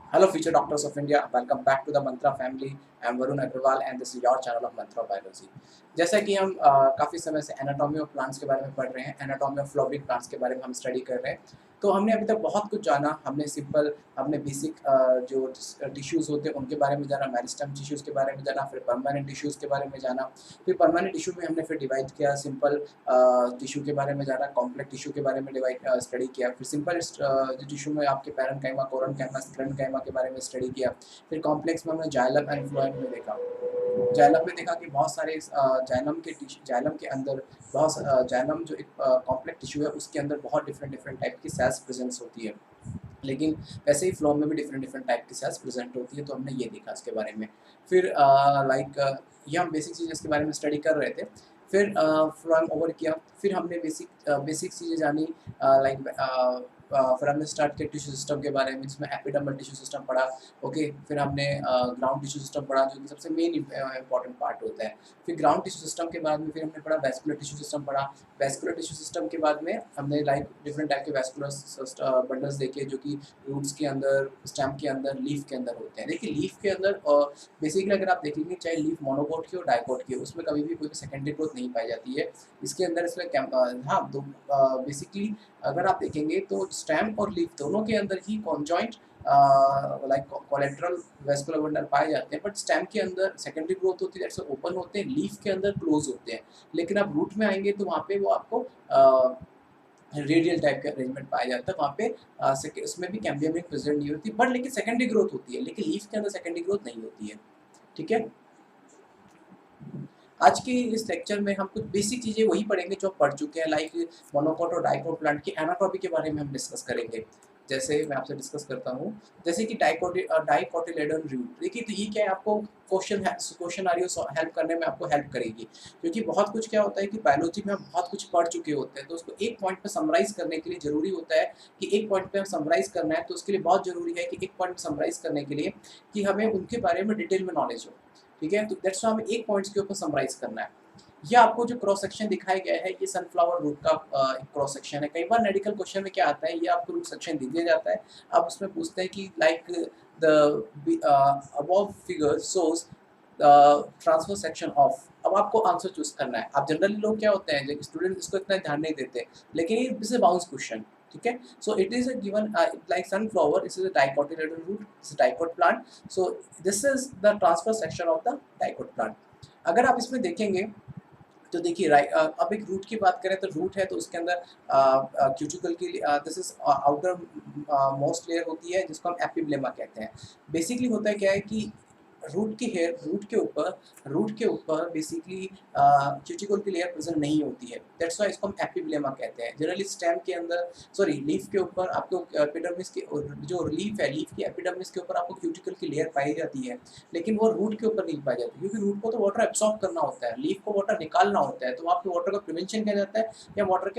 Hello, future doctors of India. Welcome back to the Mantra family. I am Varun Agrawal and this is your channel of Mantra Biology. जैसा कि हम काफ़ी समय से anatomy of plants के बारे में पढ़ रहे हैं, एनाटॉमी ऑफ फ्लावरिंग प्लांट्स के बारे में हम स्टडी कर रहे हैं, तो हमने अभी तक बहुत कुछ जाना। हमने बेसिक जो टिश्यूज़ होते हैं उनके बारे में जाना, मेरिस्टेम टिश्यूज़ के बारे में जाना, फिर परमानेंट टिश्यूज़ के बारे में जाना। फिर परमानेंट टिश्यू में हमने फिर डिवाइड किया, सिंपल टिश्यू के बारे में जाना, कॉम्प्लेक्स टिश्यू के बारे में स्टडी किया। फिर सिंपल टिश्यू में आपके पैरेन्काइमा, कोरेन्काइमा, स्क्लेरेन्काइमा के बारे में स्टडी किया। फिर कॉम्प्लेक्स में हमने जाइलम एंड फ्लोएम में देखा। जाइलम में देखा कि बहुत सारे जाइलम के अंदर जाइलम जो एक कॉम्प्लेक्स टिश्यू है उसके अंदर बहुत डिफरेंट डिफरेंट टाइप की सेल्स प्रेजेंस होती है, लेकिन वैसे ही फ्लोएम में भी डिफरेंट डिफरेंट टाइप की सेल्स प्रेजेंट होती है। तो हमने ये देखा इसके बारे में। फिर ये हम बेसिक चीज़ें इसके बारे में स्टडी कर रहे थे। फिर फ्लोएम ओवर किया, फिर हमने बेसिक चीज़ें जानी। फिर हमने स्टार्ट किया टिश्यू सिस्टम के बारे में, जिसमें एपिडर्मल टिश्यू सिस्टम पढ़ा। ओके, फिर हमने ग्राउंड टिश्यू सिस्टम पढ़ा, जो कि सबसे मेन इंपॉर्टेंट पार्ट होता है। फिर ग्राउंड टिश्यू सिस्टम के बाद में फिर हमने पढ़ा वैस्कुलर टिश्यू सिस्टम पढ़ा। वैस्कुलर टिश्यू सिस्टम के बाद में हमने डिफरेंट टाइप के वैस्कुलर बंडल्स देखे, जो कि रूट्स के अंदर, स्टेम के अंदर, लीफ के अंदर होते हैं। देखिए, लीफ के अंदर बेसिकली अगर आप देखेंगे, चाहे लीफ मोनोकोट की हो डाइकोट की हो, उसमें कभी भी कोई सेकेंडरी ग्रोथ नहीं पाई जाती है। इसके अंदर हाँ, दो बेसिकली अगर आप देखेंगे तो स्टेम और लीफ दोनों के अंदर ही कॉन्जॉइंट कोलेटरल वेस्कुलर बंडल पाए जाते हैं, बट स्टेम के अंदर सेकेंडरी ग्रोथ होती है, जैसे ओपन होते हैं, लीफ के अंदर क्लोज होते हैं। लेकिन आप रूट में आएंगे तो वहाँ पे वो आपको रेडियल टाइप का अरेंजमेंट पाया जाता है। वहाँ पे उसमें भी कैम्बियम प्रेजेंट नहीं होती, बट लेकिन सेकेंडरी ग्रोथ होती है, लेकिन लीफ के अंदर सेकेंडरी ग्रोथ नहीं होती है। ठीक है, आज के इस लेक्चर में हम कुछ बेसिक चीज़ें वही पढ़ेंगे जो पढ़ चुके हैं, लाइक मोनोकोट और डाइकोट प्लांट की एनाटॉमी के बारे में हम डिस्कस करेंगे। जैसे मैं आपसे डिस्कस करता हूँ, जैसे कि डाइकोटिलेडोन रूट। देखिए, तो ये क्या है, आपको क्वेश्चन आ रही हो हेल्प करने में आपको हेल्प करेगी, क्योंकि बहुत कुछ क्या होता है कि बायोलॉजी में हम बहुत कुछ पढ़ चुके होते हैं, तो उसको एक पॉइंट पे समराइज करने के लिए ज़रूरी होता है कि एक पॉइंट पे हम समराइज करना है, तो उसके लिए बहुत ज़रूरी है कि एक पॉइंट समराइज करने के लिए कि हमें उनके बारे में डिटेल में नॉलेज हो। ठीक है, तो दैट्स वाई हमें एक पॉइंट्स के ऊपर समराइज करना है। ये आपको जो क्रॉस सेक्शन दिखाया गया है, ये सनफ्लावर रूट का एक क्रॉस सेक्शन है। कई बार मेडिकल क्वेश्चन में क्या आता है, ये आपको रूट सेक्शन दे दिया जाता है, अब उसमें पूछते हैं कि like the above figure shows transfer section of. अब आपको आंसर चूज करना है। अब जनरली लोग क्या होते हैं, स्टूडेंट इसको इतना ध्यान नहीं देते, लेकिन ये दिस इज बाउंस क्वेश्चन। ठीक है, so it is given like sunflower, this is a dicotyledon root, this is dicot plant. So this is the transverse section of the dicot plant. अगर आप इसमें देखेंगे तो देखिए, अब एक रूट की बात करें तो रूट है, तो उसके अंदर क्यूटिकल की this is outer most layer होती है, जिसको हम एपिब्लेमा कहते हैं। बेसिकली होता है क्या है कि रूट के ऊपर बेसिकली क्यूटिकल की लेयर प्रेजेंट नहीं होती है, दैट्स व्हाई इसको हम एपिब्लेमा कहते हैं। जनरली स्टेम के अंदर, सॉरी, लीफ के ऊपर आपको एपिडर्मिस के जो लीफ है, लीफ की एपिडर्मिस के ऊपर आपको क्यूटिकल की लेयर पाई जाती है, लेकिन वो रूट के ऊपर नहीं पाई जाती, क्योंकि रूट को तो वाटर एब्सॉर्ब करना होता है, लीफ को वाटर निकालना होता है, तो वहाँ पे वाटर का प्रिवेंशन किया जाता है या वाटर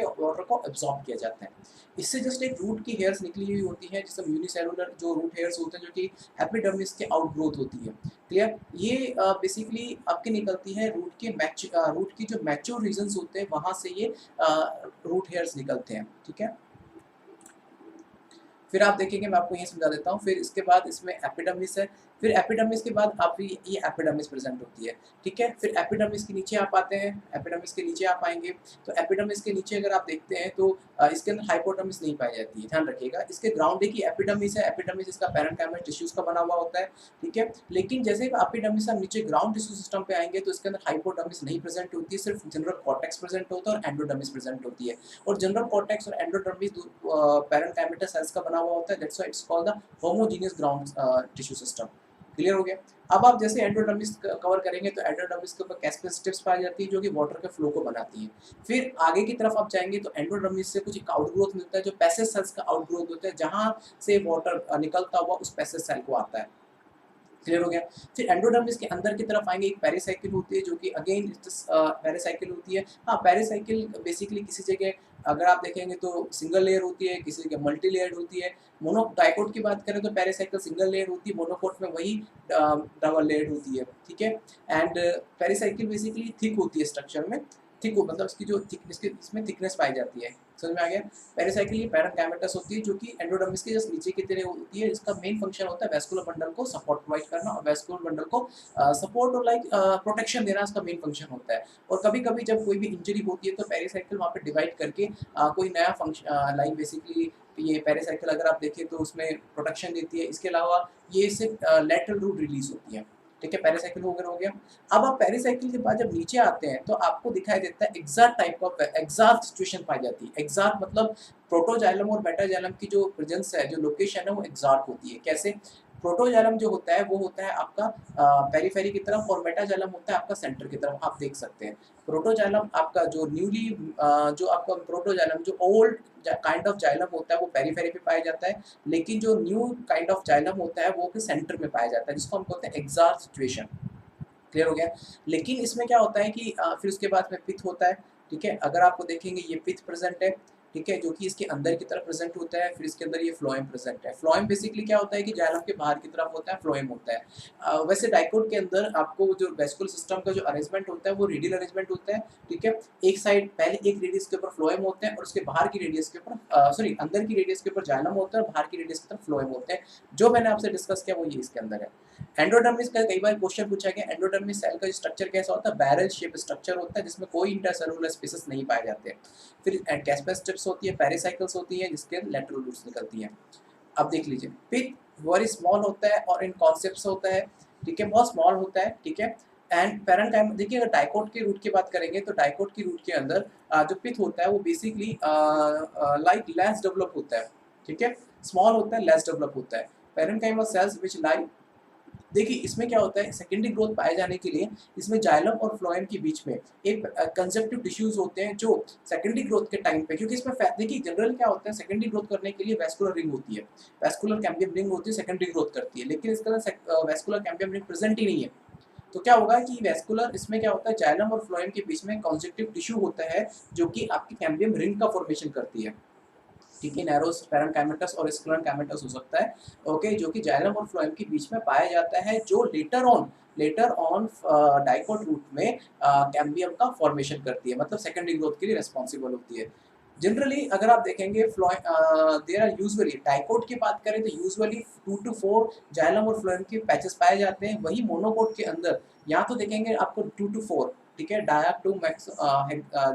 को एब्सॉर्ब किया जाता है। इससे जस्ट एक रूट की हेयर्स निकली हुई होती है, जिसमें यूनिसेलुलर जो रूट हेयर्स होते हैं, जो कि एपिडर्मिस के आउटग्रोथ होती है। क्लियर, ये बेसिकली आपकी निकलती है रूट की जो मैच्योर रीजन्स होते हैं, वहाँ से ये रूट हेयर्स निकलते हैं। ठीक है, फिर आप देखेंगे, मैं आपको ये समझा देता हूँ। फिर इसके बाद इसमें एपिडर्मिस है, फिर एपिडर्मिस के बाद आप ये एपिडर्मिस प्रेजेंट होती है। ठीक है, फिर एपिडर्मिस के नीचे आप आते हैं, एपिडर्मिस के नीचे आप आएंगे तो एपिडर्मिस के नीचे अगर आप देखते हैं तो इसके अंदर हाइपोडर्मिस नहीं पाई जाती है, ध्यान रखिएगा। इसके ग्राउंड है कि एपिडर्मिस है, एपिडर्मिस इसका पैरेन्काइमल टिश्यूज का बना हुआ होता है। ठीक है, लेकिन जैसे ही एपिडर्मिस से हम नीचे ग्राउंड टिश्यू सिस्टम पे आएंगे तो इसके अंदर हाइपोडर्मिस नहीं प्रेजेंट होती है, सिर्फ जनरल कॉर्टेक्स प्रेजेंट होता है और एंडोडर्मिस प्रेजेंट होती है। और जनरल कॉर्टेक्स और एंडोडर्मिस पैरेन्काइमेटा सेल्स का बना हुआ होता है, that's why it's called the homogeneous ground tissue system. Clear हो गया। अब आप जैसे एंडोडर्मिस कवर करेंगे तो एंडोडर्मिस के ऊपर कैस्पियन स्ट्रिप्स पाई जाती है, जो कि वाटर के फ्लो को बनाती है। फिर आगे की तरफ आप जाएंगे तो एंडोडर्मिस से कुछ एक आउटग्रोथ मिलता है, जो पैसेज सेल्स का आउटग्रोथ होता है, जहां से वाटर निकलता हुआ उस पैसेज सेल को आता है। क्लियर हो गया। फिर एंडोडर्मिस के अंदर की तरफ आएंगे, एक पेरिसाइकिल होती है, जो कि अगेन पेरिसाइकिल होती है। हाँ, पेरिसाइकिल बेसिकली किसी जगह अगर आप देखेंगे तो सिंगल लेयर होती है, किसी जगह मल्टी लेयर्ड होती है। डाइकोट की बात करें तो पेरिसाइकिल सिंगल लेयर होती है, मोनोकोट में वही डबल लेयर्ड होती है। ठीक है, एंड पेरिसाइकिल बेसिकली थिक होती है स्ट्रक्चर में, थिक हो मतलब इसकी जो थिक इसमें थिकनेस पाई जाती है। समझ में आ गया। पेरिसाइकिल ये पैरेन्काइमेटस होती है जो कि एंडोडर्मिस के जस्ट नीचे की तरह होती है। इसका मेन फंक्शन होता है वैस्कुलर बंडल को सपोर्ट प्रोवाइड करना और वैस्कुलर बंडल को सपोर्ट और लाइक प्रोटेक्शन देना इसका मेन फंक्शन होता है। और कभी-कभी जब कोई भी इंजरी होती है तो पेरिसाइकिल वहाँ पे डिवाइड करके कोई नया फंक्शन लाइक बेसिकली ये पेरिसाइकिल अगर आप देखें तो उसमें प्रोटेक्शन देती है। इसके अलावा ये सिर्फ लैटरल रूट रिलीज होती है। ठीक है, पेरिसाइकिल वगैरह हो गया। अब आप पेरिसाइकिल के बाद जब नीचे आते हैं तो आपको दिखाई देता है एक्सार्क टाइप ऑफ एक्सार्क सिचुएशन पाई जाती है। एक्सार्क मतलब प्रोटोजाइलम और मेटाजाइलम की जो प्रेजेंस है, जो लोकेशन है वो एक्सार्क होती है। कैसे? प्रोटोजाइलम जो होता है वो होता है आपका पेरिफेरी की तरफ और मेटाजाइलम होता है आपका सेंटर की तरफ। आप देख सकते हैं प्रोटोजाइलम आपका जो जो आपका प्रोटोजाइलम जो ओल्ड काइंड ऑफ जाइलम होता है वो पेरिफेरी पे पाया जाता है, लेकिन जो न्यू काइंड ऑफ जाइलम होता है वो सेंटर में पाया जाता है, जिसको हम कहते हैं एक्सार्क सिचुएशन। क्लियर हो गया। लेकिन इसमें क्या होता है कि फिर उसके बाद में पित्त होता है। ठीक है, अगर आपको देखेंगे ये पित्त प्रेजेंट है। ठीक है, जो कि इसके अंदर की तरफ प्रेजेंट होता है। फिर इसके अंदर ये फ्लोएम प्रेजेंट है। फ्लोएम बेसिकली क्या होता है कि जाइलम के बाहर की तरफ होता है, फ्लोएम होता है। वैसे डाइकोट के अंदर आपको जो वेस्कुलर सिस्टम का जो अरेंजमेंट होता है वो रेडियल अरेंजमेंट होता है। ठीक है, एक साइड पहले एक रेडियस के ऊपर फ्लोएम होते हैं और उसके बाहर की रेडियस के ऊपर सॉरी अंदर की रेडियस के ऊपर जाइलम होता है और बाहर की रेडियस की तरफ फ्लोएम होते हैं। जो मैंने आपसे डिस्कस किया वो ये इसके अंदर है। एंडोडर्मिस का कई बार क्वेश्चन पूछा गया, एंडोडर्मिस सेल का स्ट्रक्चर कैसा होता है? बैरल शेप स्ट्रक्चर होता है जिसमें कोई इंटरसेलुलर स्पेसेस नहीं पाए जाते। फिर कैस्पस स्ट्रिप्स होती है, पेरिसाइकल्स होती है जिसके लैटरल रूट्स निकलती हैं। अब देख लीजिए, पित्त वेरी स्मॉल होता है और इन कॉन्सेप्ट्स होता है। ठीक है, बहुत स्मॉल होता है। ठीक है, एंड पैरेन्काइम देखिए अगर डाइकोट के रूट की बात करेंगे तो डाइकोट की रूट के अंदर जो पित्त होता है वो बेसिकली लाइक लेस डेवलप होता है। ठीक है, स्मॉल होता है, लेस डेवलप होता है। पैरेन्काइमल सेल्स व्हिच लाई देखिए इसमें क्या होता है सेकेंडरी ग्रोथ पाए जाने के लिए इसमें जाइलम और फ्लोएम के बीच में एक कंजक्टिव टिश्यूज होते हैं जो सेकेंडरी ग्रोथ के टाइम पे क्योंकि इसमें देखिए जनरल क्या होता है सेकेंडरी ग्रोथ करने के लिए वैस्कुलर रिंग होती है, वैस्कुलर कैम्बियम रिंग होती है, सेकेंडरी ग्रोथ करती है, लेकिन इसके अंदर वैस्कुलर कैम्बियम रिंग प्रेजेंट ही नहीं है। तो क्या होगा कि वैस्कुलर इसमें क्या होता है जाइलम और फ्लोएम के बीच में कंजक्टिव टिश्यू होता है जो कि आपकी कैम्बियम रिंग का फॉर्मेशन करती है। ठीक है, नैरो पैरेन्काइमेटस और स्क्लेरोकाइमेटस हो सकता है। ओके, जो कि जाइलम और फ्लोएम के बीच में पाया जाता है जो लेटर ऑन डाइकोट रूट में कैम्बियम का फॉर्मेशन करती है, मतलब सेकेंडरी ग्रोथ के लिए रिस्पॉन्सिबल होती है। जनरली अगर आप देखेंगे देयर आर यूजुअली डाइकोट की बात करें तो यूजुअली 2 to 4 जाइलम और फ्लोएम के पैचेस पाए जाते हैं। वही मोनोकोट के अंदर यहाँ तो देखेंगे आपको 2 to 4। ठीक है, डाया 2 मैक्स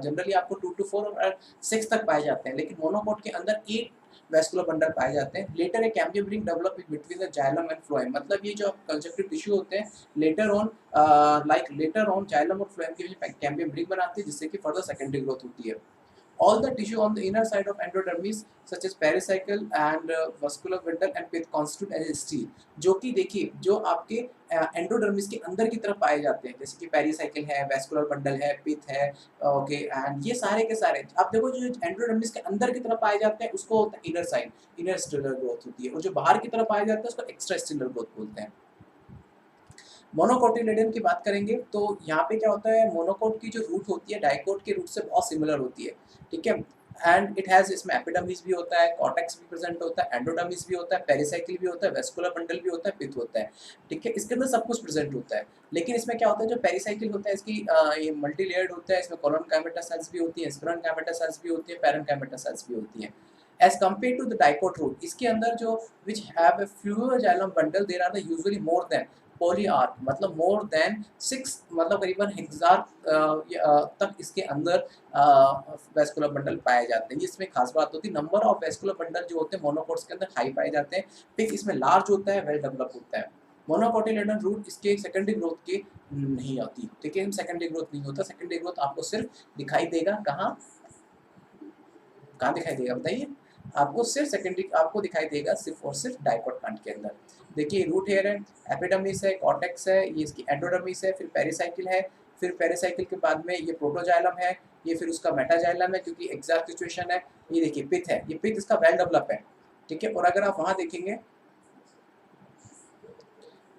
जनरली आपको 2 to 4 और 6 तक पाए जाते हैं, लेकिन मोनोकोट के अंदर 8 वैस्कुलर बंडल पाए जाते हैं। Later a cambium ring develop between the xylem and phloem, मतलब ये जो कंजक्टिव टिश्यू होते हैं लेटर ऑन जाइलम और फ्लोएम के बीच कैम्बियम रिंग बनाते हैं जिससे कि फर्दर सेकेंडरी ग्रोथ होती है। All the tissue on the inner side of endodermis such as pericycle and vascular bundle and pith constitute as a stele, जो कि देखिए जो आपके एंडोडर्मिस के अंदर की तरफ पाए जाते हैं जैसे कि पेरिसाइकिल है, वैस्कुलर बंडल है, पिथ है। ओके, एंड ये सारे के सारे आप देखो जो एंडोडर्मिस के अंदर की तरफ पाए जाते हैं उसको होता है inner side, inner stelar growth होती है, और जो बाहर की तरफ पाए जाते हैं उसको एक्स्ट्रा स्टेलर ग्रोथ बोलते हैं। मोनोकोटिलेडन की बात करेंगे तो यहाँ पे क्या होता है मोनोकोट की जो रूट होती है डाइकोट के रूट से बहुत सिमिलर होती है। ठीक है, एंड इट हैज इसमें एपिडर्मिस भी होता है, कॉर्टेक्स भी प्रेजेंट होता है, एंडोडर्मिस भी होता है, पेरिसाइकिल भी होता है, वैस्कुलर बंडल भी होता है, पिथ होता है। ठीक है, इसके अंदर सब कुछ प्रेजेंट होता है, लेकिन इसमें क्या होता है जो पेरिसाइकिल होता है इसकी ये मल्टी लेयर्ड होता है, इसमें कोलोनकाइमेटा सेल्स भी होती है, स्क्लेरोकाइमेटा सेल्स भी होती है, पैरेन्काइमेटा सेल्स भी होती है। As compared to the dicot root इसके अंदर जो which have a fewer xylem bundle there are the usually more than polyarch मतलब मोर देन 6 मतलब करीबन हेक्सार तक इसके अंदर वैस्कुलर बंडल पाए जाते हैं। इसमें खास बात होती है नंबर ऑफ वैस्कुलर बंडल जो होते हैं मोनोकोट्स के अंदर हाई पाए जाते हैं, पिक इसमें लार्ज होता है, वेल डेवलप होता है। मोनोकोटिलेडन रूट इसके सेकेंडरी ग्रोथ की नहीं होती। ठीक है, सेकेंडरी ग्रोथ नहीं होता, सेकेंडरी ग्रोथ आपको सिर्फ दिखाई देगा कहाँ दिखाई देगा बताइए? आपको सिर्फ सेकेंडरी आपको दिखाई देगा सिर्फ और सिर्फ डाइकोट प्लांट के अंदर। देखिए रूट हेयर है, एपिडर्मिस है, कॉर्टेक्स है, ये इसकी एंडोडर्मिस है, फिर पेरिसाइकिल है, फिर पेरिसाइकिल के बाद में ये प्रोटोजाइलम है, ये फिर उसका मेटाजाइलम है क्योंकि एग्जैक्ट सिचुएशन है। ये देखिए पिथ है, ये पिथ इसका वेल डेवलप है। ठीक है, और अगर आप वहाँ देखेंगे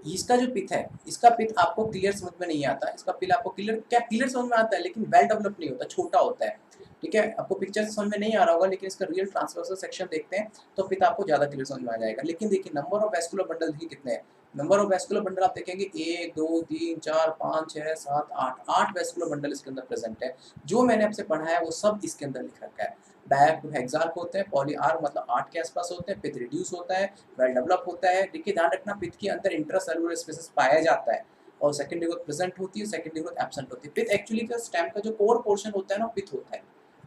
इसका जो पिथ है, इसका पिथ आपको क्लियर समझ में नहीं आता। इसका पिल आपको क्लियर समझ में आता है लेकिन वेल डेवलप नहीं होता, छोटा होता है। ठीक है, आपको पिक्चर समझ में नहीं आ रहा होगा लेकिन इसका रियल ट्रांसवर्सल सेक्शन देखते हैं तो पिथ आपको ज़्यादा क्लियर समझ में आ जाएगा। लेकिन देखिए नंबर ऑफ वैस्कुलर बंडल ही कितने हैं? नंबर ऑफ वैस्कुलर बंडल आप देखेंगे 1 2 3 4 5 6 7 8 8 वैस्कुलर बंडल इसके अंदर प्रेजेंट है। जो मैंने आपसे पढ़ा है वो सब इसके अंदर लिख रखा है। डायहेक्सार्क होते हैं, पॉली आर मतलब 8 के आसपास होते हैं, पिथ रिड्यूस होता है, वेल डेवलप होता है। देखिए ध्यान रखना पिथ के अंदर इंट्रासेलुलर स्पेसिस पाया जाता है और सेकेंडरी ग्रोथ प्रेजेंट होती है, सेकेंडरी ग्रोथ एब्सेंट होती है। पिथ एक्चुअली का स्टेम का जो कोर पोर्शन होता है ना पिथ होता है,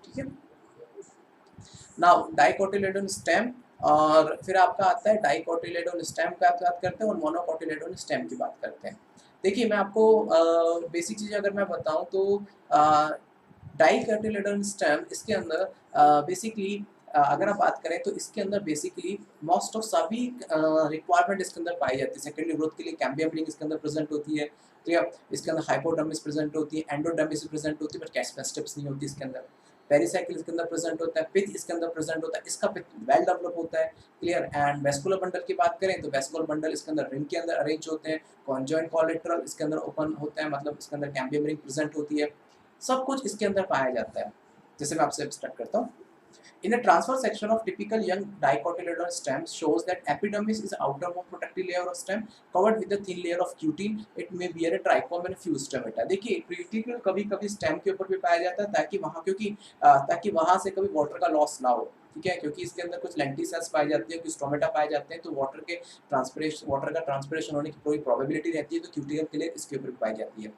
ठीक है। नाउ डाइकोटिलेडोन स्टेम, और फिर आपका आता है डाइकोटिलेडोन स्टेम का बात करते हैं और मोनोकोटिलेडोन स्टेम की बात करते हैं। देखिए मैं आपको बेसिक चीज़ अगर मैं बताऊं तो डाइकोटिलेडोन स्टेम इसके अंदर बेसिकली अगर आप बात करें तो इसके अंदर बेसिकली मोस्ट ऑफ सभी रिक्वायरमेंट इसके अंदर पाई जाती है। सेकेंडरी ग्रोथ के लिए कैम्बियम रिंग इसके अंदर प्रेजेंट होती है, ठीक है। इसके अंदर हाइपोडर्मिस प्रेजेंट होती है, एंडोडर्मिस प्रेजेंट होती है, बट कैस्पस स्टेप्स नहीं होती इसके अंदर। पेरिसाइकिल इसके अंदर प्रेजेंट होता है, पिथ इसके अंदर प्रेजेंट होता है, इसका पिथ वेल डेवलप होता है, क्लियर। एंड वेस्कुलर बंडल की बात करें तो वेस्कुलर बंडल इसके अंदर रिंग के अंदर अरेंज होते हैं, कॉन्जॉइंट कोलेटरल इसके अंदर ओपन होता है, मतलब इसके अंदर कैम्बियम रिंग प्रेजेंट होती है, सब कुछ इसके अंदर पाया जाता है। जैसे मैं आपसे स्टार्ट करता हूँ। In the transfer section of typical young dicotyledon stems shows that epidermis is the outermost protective layer of stem covered with a thin layer of cutin. It may bear a trichome and few stomata. देखिए critical कभी-कभी stem के ऊपर भी पाया जाता है ताकि वहाँ से कभी वाटर का लॉस ना हो, ठीक है, क्योंकि इसके अंदर कुछ लेंटिसेल्स पाई जाती है, कुछ स्टोमेटा पाए जाते हैं, तो वाटर का ट्रांसपिरेशन होने की पूरी प्रोबेबिलिटी रहती है, तो क्यूटिकल के लिए इसके ऊपर पाई जाती है।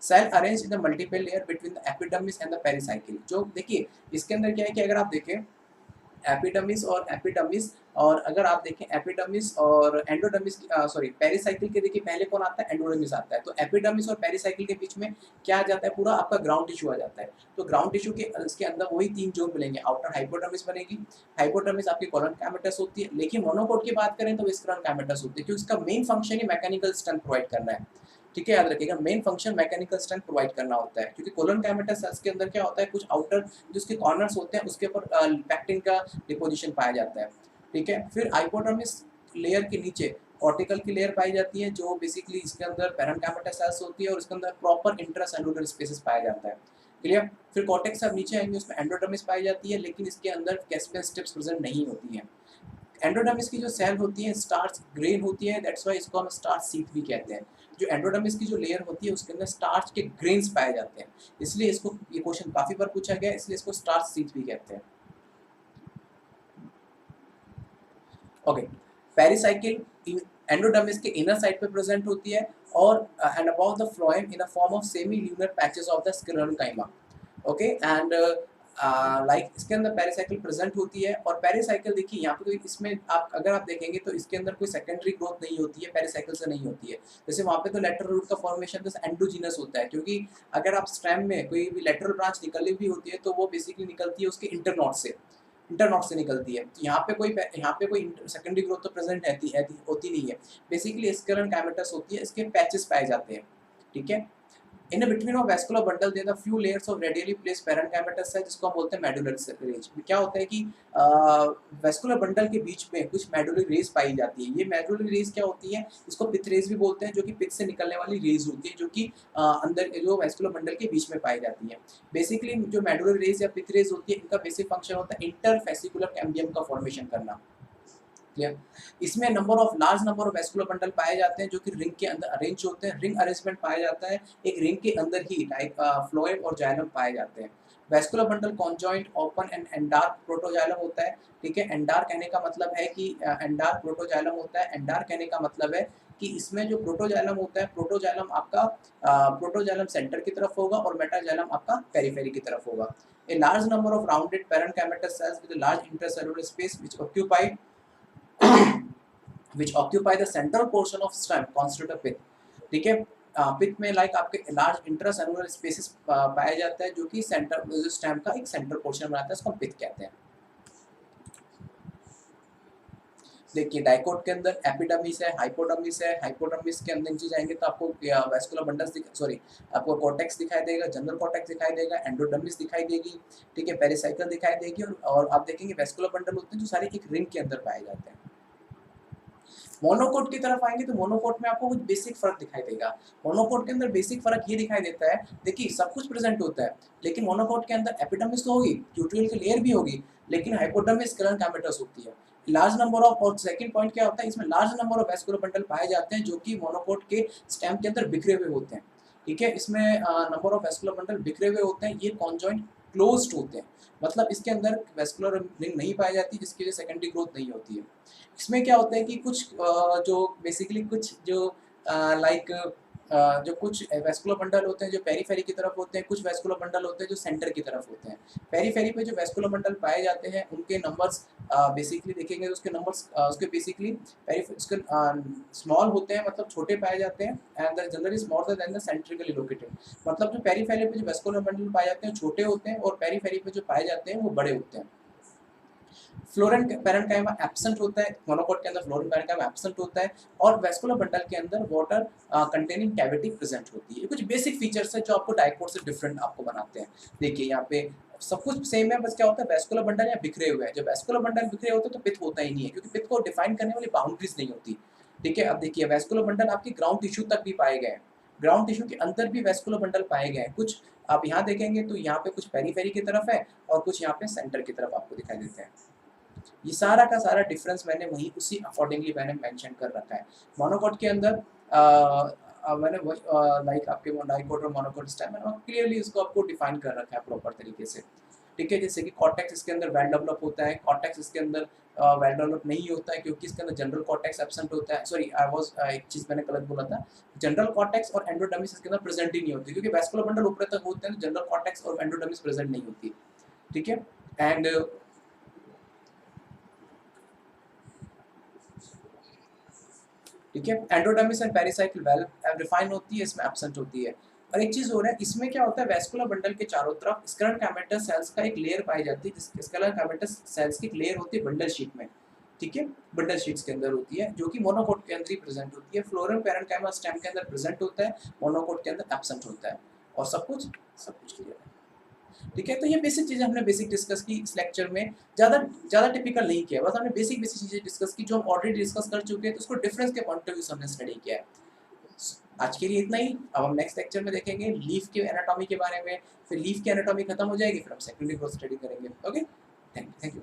Cell arrange in the multiple layer between the epidermis and the pericycle. जो देखिए इसके अंदर क्या है कि अगर आप देखें एपिडर्मिस और अगर आप देखें एपिडर्मिस और एंडोडर्मिस सॉरी पेरिसाइकिल के देखिए पहले कौन आता है, एंडोडर्मिस आता है। तो एपिडर्मिस और पेरिसाइकिल के बीच में क्या आ जाता है, पूरा आपका ग्राउंड टिश्यू आ जाता है। तो ग्राउंड टिश्यू के इसके अंदर वही 3 जोन मिलेंगे। आउटर हाइपोडर्मिस बनेगी, हाइपोडर्मिस आपकी कॉलन कैमेटस होती है, लेकिन मोनोकोट की बात करें तो विस्करन कैमेटस होती है, क्योंकि इसका मेन फंक्शन ही मैकेनिकल स्ट्रेंथ प्रोवाइड करना है, ठीक है, याद रखिएगा। Main function mechanical strength provide करना होता है, क्योंकि कोलन कैमेटस सेल्स के अंदर क्या होता है, कुछ आउटर जो उसके कॉर्नर्स होते हैं उसके ऊपर पैक्टिन का डिपोजिशन पाया जाता है, ठीक है। फिर हाइपोडर्मिस लेयर के नीचे कॉर्टिकल की लेयर पाई जाती है, जो बेसिकली इसके अंदर पैरेन्काइमेटस सेल्स होती है और इसके अंदर प्रॉपर इंट्रासेलुलर स्पेसेस पाया जाता है, क्लियर। फिर कॉर्टेक्स अब नीचे आएंगे, उसमें एंडोडर्मिस पाई जाती है, लेकिन इसके अंदर कैस्पियन स्ट्रिप्स प्रेजेंट नहीं होती हैं। एंडोडर्मिस की जो सेल होती है स्टार्च ग्रेन होती है, दैट्स व्हाई इसको हम स्टार्च सीथ भी कहते हैं। जो एंडोडर्मिस की जो लेयर होती है उसके अंदर स्टार्च के ग्रेन्स पाए जाते हैं, इसलिए इसको ये क्वेश्चन काफी बार पूछा गया है, इसलिए इसको स्टार्च सीथ भी कहते हैं। ओके, पेरिसाइकिल एंडोडर्मिस के इनर साइड पे प्रेजेंट होती है और and about the phloem in a form of semi lunar patches of the sclerenchyma, okay. And like इसके अंदर पेरिसाइकिल प्रेजेंट होती है। और पेरिसाइकिल देखिए यहाँ पे कोई इसमें अगर आप देखेंगे तो इसके अंदर कोई सेकेंडरी ग्रोथ नहीं होती है, पेरिसाइकिल से नहीं होती है। जैसे वहाँ पे तो लेटरल रूट का फॉर्मेशन तो एंडोजीनस होता है, क्योंकि अगर आप स्टेम में कोई भी लेटरल ब्रांच निकली भी होती है तो वो बेसिकली निकलती है उसके इंटरनॉट से निकलती है। तो यहाँ पे कोई सेकेंडरी ग्रोथ तो प्रेजेंट होती नहीं है, बेसिकली स्क्लेरन कैमेटस होती है, इसके पैचेस पाए जाते हैं, ठीक है। In between of vascular bundle there are few layers of radially placed parenchymatous है, जिसको हम बोलते हैं मेडुलरी रेज। क्या होता है कि वैस्कुलर बंडल के बीच में कुछ मेडुलरी रेज पाई जाती है। ये मेडुलरी रेज क्या होती है, इसको पिथ रेज भी बोलते हैं, जो कि पिथ से निकलने वाली रेज होती है, जो कि अंदर जो वैस्कुलर बंडल के बीच में पाई जाती है। बेसिकली जो मेडुलरी रेज या पिथ रेज होती है, इनका बेसिक फंक्शन होता है इंटरफेसिकुलर कैम्बियम का फॉर्मेशन करना, क्लियर। इसमें large number of vascular bundle पाए जाते हैं, जो कि रिंग के अंदर अरेंज होते हैं। रिंग अरेंजमेंट पाया जाता है, एक रिंग के अंदर ही फ्लोएम और जाइलम पाए जाते हैं। Vascular bundle conjoint open and एंडार्क protoxylem होता है, ठीक है। एंडार कहने का मतलब है कि एंडार प्रोटोजाइलम होता है। एंडार कहने का मतलब है कि इसमें जो प्रोटोजाइलम होता है, प्रोटोजाइलम आपका प्रोटोजाइलम सेंटर की तरफ होगा और मेटाजाइलम आपका पेरिफेरी की तरफ होगा। A large number of rounded parenchymatous sales with large intercellular space which occupy the central portion of stem constitute a pith, ठीक है। पिथ में लाइक आपके लार्ज इंट्रासेलुलर स्पेसेस पाया जाता है, जो कि सेंटर स्टेम का एक सेंट्रल पोर्शन बनाता है, इसको पिथ कहते हैं। देखिए डाइकोट के अंदर एपिडर्मिस है, हाइपोडर्मिस है। हाइपोडर्मिस के अंदर नीचे जाएंगे तो आपको वैस्कुलर बंडल्स आपको कॉर्टेक्स दिखाई देगा, जनरल कॉर्टेक्स दिखाई देगा, एंडोडर्मिस दिखाई देगी, ठीक है, पेरिसाइकिल दिखाई देगी, और आप देखेंगे वैस्कुलर बंडल होते हैं जो सारे एक रिंग के अंदर पाए जाते हैं। मोनोकोट की तरफ आएंगे तो मोनोकोट में आपको कुछ बेसिक फर्क दिखाई देगा। मोनोकोट के अंदर बेसिक फर्क ये दिखाई देता है, देखिए सब कुछ प्रेजेंट होता है, लेकिन मोनोकोट के अंदर एपिडर्मिस तो होगी, क्यूटिकल की लेयर भी होगी, लेकिन हाइपोडर्मिस स्क्लेरन कैमेटस होती है। लार्ज नंबर ऑफ, और सेकंड पॉइंट क्या होता है, इसमें large number of vascular bundle पाए जाते हैं, जो कि मोनोकोट के स्टेम के अंदर बिखरे हुए होते हैं, ठीक है। इसमें नंबर ऑफ वैस्कुलर बंडल बिखरे हुए होते हैं, ये कॉन्जॉइंट क्लोज्ड होते हैं, मतलब इसके अंदर वेस्कुलर रिंग नहीं पाई जाती, जिसकी वजह से सेकेंडरी ग्रोथ नहीं होती है। इसमें क्या होता है कि कुछ जो बेसिकली कुछ जो लाइक जो कुछ वेस्कुलर बंडल होते हैं जो पेरीफेरी की तरफ होते हैं, कुछ वेस्कुलर बंडल होते हैं जो सेंटर की तरफ होते हैं। पेरीफेरी पे जो वेस्कुलर बंडल पाए जाते हैं उनके नंबर्स बेसिकली देखेंगे तो उसके नंबर्स उसके बेसिकली उसके स्मॉल होते हैं, मतलब छोटे पाए जाते हैं, and generally smaller than the centrically located, मतलब जो पेरीफेरी पे जो वेस्कुलर बंडल पाए जाते हैं छोटे होते हैं और पेरीफेरी पे जो पाए जाते हैं वो बड़े होते हैं। फ्लोरन पैरेन्काइमा एब्सेंट होता है, मोनोकोट के अंदर फ्लोरन पैरेन्काइमा एब्सेंट होता है, और वेस्कुलर बंडल के अंदर वाटर कंटेनिंग कैविटी प्रेजेंट होती है। ये कुछ बेसिक फीचर्स है जो आपको डाइकोट से डिफरेंट आपको बनाते हैं। देखिए यहाँ पे सब कुछ सेम है, बस क्या होता है वेस्कुलर बंडल या बिखरे हुए हैं। जब वेस्कुलर बंडल बिखरे होते हैं तो पित्त होता ही नहीं है, क्योंकि पित्त को डिफाइन करने वाली बाउंड्रीज नहीं होती। ठीक है, अब देखिए वेस्कुलर बंडल आपकी ग्राउंड टिश्यू तक भी पाए गए हैं, ग्राउंड टिश्यू के अंदर भी वेस्कुलर बंडल पाए गए हैं। कुछ आप यहाँ देखेंगे तो यहाँ पे कुछ पेरीफेरी की तरफ है और कुछ यहाँ पे सेंटर की तरफ आपको दिखाई देते हैं। ये सारा का सारा डिफरेंस मैंने वही उसी अकॉर्डिंगली मैंने मेंशन कर रखा है। मोनोकोट के अंदर मैंने वही लाइक आपके डाइकोट और मोनोकोट स्टाइल मैंने क्लियरली इसको आपको डिफाइन कर रखा है प्रॉपर तरीके से। ठीक है, जैसे कि कॉर्टेक्स इसके अंदर वेल डेवलप होता है, कॉर्टेक्स इसके अंदर वेल डेवलप नहीं होता है क्योंकि इसके अंदर जनरल कॉर्टेक्स एब्सेंट होता है। सॉरी आई वाज एक चीज मैंने गलत बोला था, जनरल कॉर्टेक्स और एंडोडर्मिस इसके अंदर प्रेजेंट ही नहीं होती, क्योंकि वेस्कुलर बंडल ऊपर तक होते हैं तो जनरल कॉर्टेक्स और एंडोडर्मिस प्रेजेंट नहीं होती। ठीक है, एंड ठीक है, endodermis and pericycle well refine होती है, इसमें एब्सेंट होती है। और एक चीज हो रहा है इसमें क्या होता है, वेस्कुलर बंडल के चारों तरफ स्कैलर कैमेटस सेल्स का एक लेयर पाई जाती है, जिस स्कैलर कैमेटस सेल्स की एक लेयर होती है बंडल शीट में। ठीक है, बंडल शीट्स के अंदर होती है, जो कि मोनोकोट के अंदर ही प्रेजेंट होती है। फ्लोरल पैरेन्काइमा स्टेम के अंदर प्रेजेंट होता है, मोनोकोट के अंदर एब्सेंट होता है। और सब कुछ क्लियर है। ठीक है, तो ये बेसिक चीज़ें हमने बेसिक डिस्कस की इस लेक्चर में, ज़्यादा ज़्यादा टिपिकल नहीं किया, बस हमने बेसिक बेसिक चीज़ें डिस्कस की जो हम ऑलरेडी डिस्कस कर चुके हैं, तो उसको डिफरेंस के पॉइंट ऑफ व्यू से हमने स्टडी किया है। आज के लिए इतना ही। अब हम नेक्स्ट लेक्चर में देखेंगे लीफ के एनाटॉमी के बारे में, फिर लीफ की एनाटॉमी खत्म हो जाएगी, फिर हम सेकेंडरी ग्रोथ स्टडी करेंगे। Okay, thank you.